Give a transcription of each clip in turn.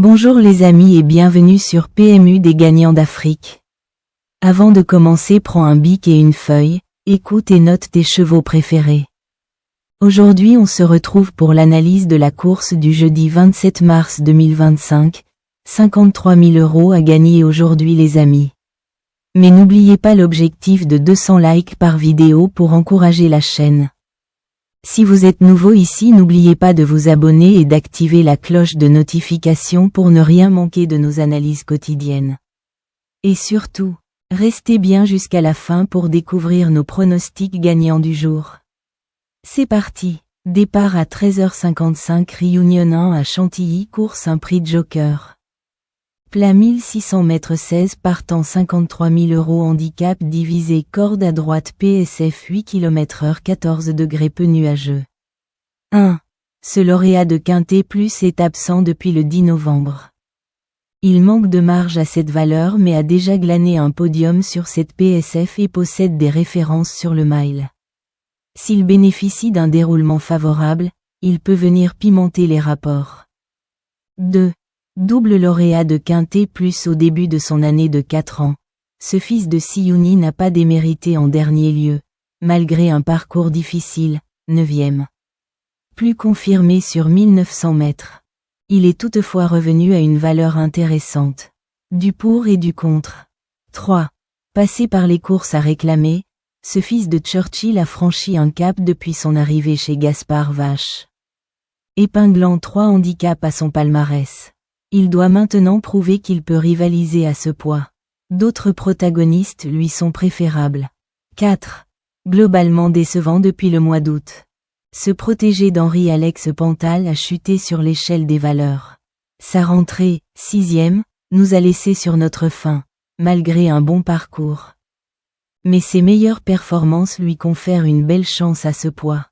Bonjour les amis et bienvenue sur PMU des gagnants d'Afrique. Avant de commencer, prends un bic et une feuille, écoute et note tes chevaux préférés. Aujourd'hui on se retrouve pour l'analyse de la course du jeudi 27 mars 2025, 53 000 € à gagner aujourd'hui les amis. Mais n'oubliez pas l'objectif de 200 likes par vidéo pour encourager la chaîne. Si vous êtes nouveau ici, n'oubliez pas de vous abonner et d'activer la cloche de notification pour ne rien manquer de nos analyses quotidiennes. Et surtout, restez bien jusqu'à la fin pour découvrir nos pronostics gagnants du jour. C'est parti. Départ à 13h55 Réunion 1 à Chantilly, course un prix Joker. Plat 1600 m 16 partant 53 000 € handicap divisé corde à droite PSF 8 km/h 14 degrés peu nuageux. 1. Ce lauréat de Quintet Plus est absent depuis le 10 novembre. Il manque de marge à cette valeur mais a déjà glané un podium sur cette PSF et possède des références sur le mile. S'il bénéficie d'un déroulement favorable, il peut venir pimenter les rapports. 2. Double lauréat de Quintet Plus au début de son année de 4 ans, ce fils de Siouni n'a pas démérité en dernier lieu, malgré un parcours difficile, 9e. Plus confirmé sur 1900 mètres. Il est toutefois revenu à une valeur intéressante. Du pour et du contre. 3. Passé par les courses à réclamer, ce fils de Churchill a franchi un cap depuis son arrivée chez Gaspard Vache. Épinglant 3 handicaps à son palmarès. Il doit maintenant prouver qu'il peut rivaliser à ce poids. D'autres protagonistes lui sont préférables. 4. Globalement décevant depuis le mois d'août. Ce protégé d'Henri-Alex Pantal a chuté sur l'échelle des valeurs. Sa rentrée, 6e, nous a laissé sur notre faim, malgré un bon parcours. Mais ses meilleures performances lui confèrent une belle chance à ce poids.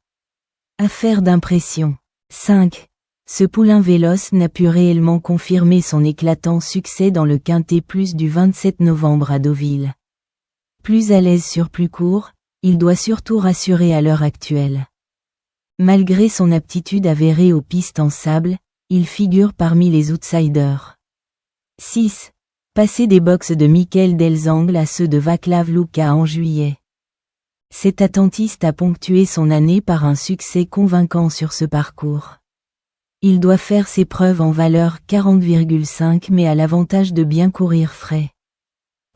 Affaire d'impression. 5. Ce poulain véloce n'a pu réellement confirmer son éclatant succès dans le Quintet Plus du 27 novembre à Deauville. Plus à l'aise sur plus court, il doit surtout rassurer à l'heure actuelle. Malgré son aptitude avérée aux pistes en sable, il figure parmi les outsiders. 6. Passer des boxes de Michael Delzangle à ceux de Vaclav Luka en juillet. Cet attentiste a ponctué son année par un succès convaincant sur ce parcours. Il doit faire ses preuves en valeur 40,5 mais a l'avantage de bien courir frais.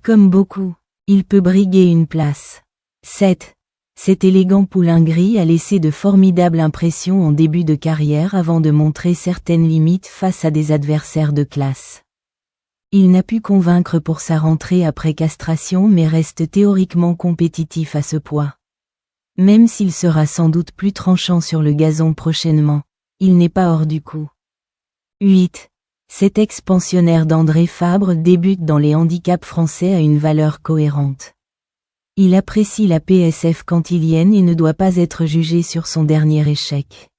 Comme beaucoup, il peut briguer une place. 7. Cet élégant poulain gris a laissé de formidables impressions en début de carrière avant de montrer certaines limites face à des adversaires de classe. Il n'a pu convaincre pour sa rentrée après castration mais reste théoriquement compétitif à ce poids. Même s'il sera sans doute plus tranchant sur le gazon prochainement, il n'est pas hors du coup. 8. Cet ex-pensionnaire d'André Fabre débute dans les handicaps français à une valeur cohérente. Il apprécie la PSF cantilienne et ne doit pas être jugé sur son dernier échec.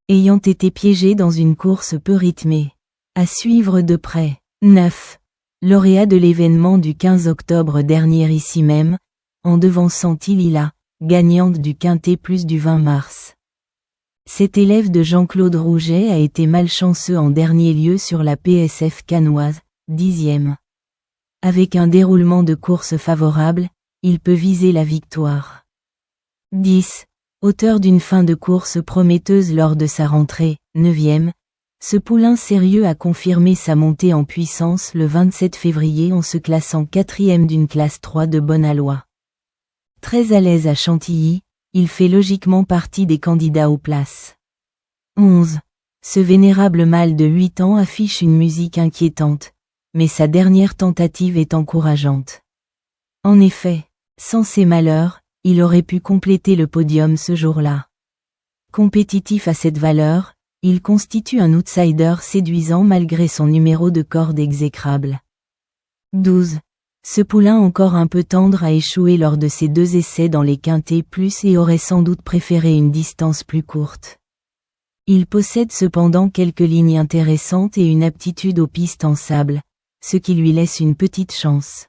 Ayant été piégé dans une course peu rythmée. À suivre de près. 9. Lauréat de l'événement du 15 octobre dernier ici même, en devançant Tilila, gagnante du Quintet Plus du 20 mars. Cet élève de Jean-Claude Rouget a été malchanceux en dernier lieu sur la PSF cannoise, 10e. Avec un déroulement de course favorable, il peut viser la victoire. 10. Auteur d'une fin de course prometteuse lors de sa rentrée, 9e, ce poulain sérieux a confirmé sa montée en puissance le 27 février en se classant 4e d'une classe 3 de bonne aloi. Très à l'aise à Chantilly, il fait logiquement partie des candidats aux places. 11. Ce vénérable mâle de 8 ans affiche une musique inquiétante, mais sa dernière tentative est encourageante. En effet, sans ses malheurs, il aurait pu compléter le podium ce jour-là. Compétitif à cette valeur, il constitue un outsider séduisant malgré son numéro de corde exécrable. 12. Ce poulain encore un peu tendre a échoué lors de ses 2 essais dans les Quintets Plus et aurait sans doute préféré une distance plus courte. Il possède cependant quelques lignes intéressantes et une aptitude aux pistes en sable, ce qui lui laisse une petite chance.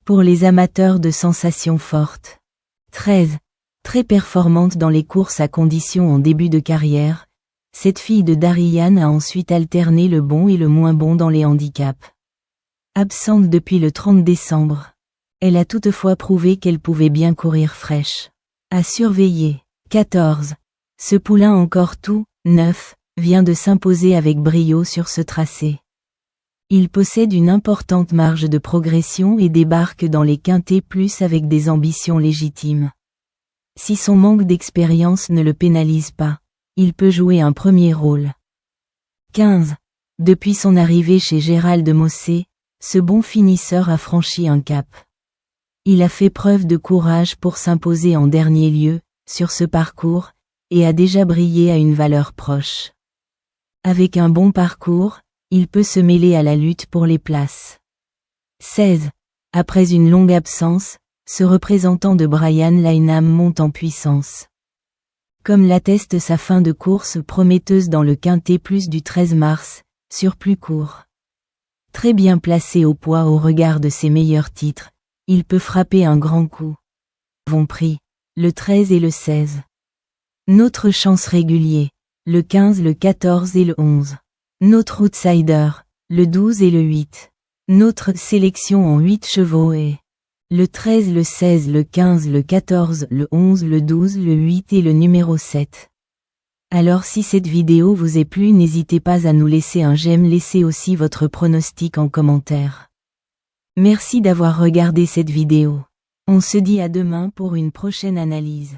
Pour les amateurs de sensations fortes. 13. Très performante dans les courses à conditions en début de carrière, Cette fille de Darian a ensuite alterné le bon et le moins bon dans les handicaps. Absente depuis le 30 décembre. Elle a toutefois prouvé qu'elle pouvait bien courir fraîche. À surveiller. 14. Ce poulain encore tout, neuf, vient de s'imposer avec brio sur ce tracé. Il possède une importante marge de progression et débarque dans les quintés plus avec des ambitions légitimes. Si son manque d'expérience ne le pénalise pas, il peut jouer un premier rôle. 15. Depuis son arrivée chez Gérald Mossé, ce bon finisseur a franchi un cap. Il a fait preuve de courage pour s'imposer en dernier lieu, sur ce parcours, et a déjà brillé à une valeur proche. Avec un bon parcours, il peut se mêler à la lutte pour les places. 16. Après une longue absence, ce représentant de Brian Lynam monte en puissance. Comme l'atteste sa fin de course prometteuse dans le quintet plus du 13 mars, sur plus court. Très bien placé au poids au regard de ses meilleurs titres, il peut frapper un grand coup. Vont pris, le 13 et le 16. Notre chance régulier, le 15, le 14 et le 11. Notre outsider, le 12 et le 8. Notre sélection en 8 chevaux et le 13, le 16, le 15, le 14, le 11, le 12, le 8 et le numéro 7. Alors si cette vidéo vous est plu, n'hésitez pas à nous laisser un j'aime, laissez aussi votre pronostic en commentaire. Merci d'avoir regardé cette vidéo. On se dit à demain pour une prochaine analyse.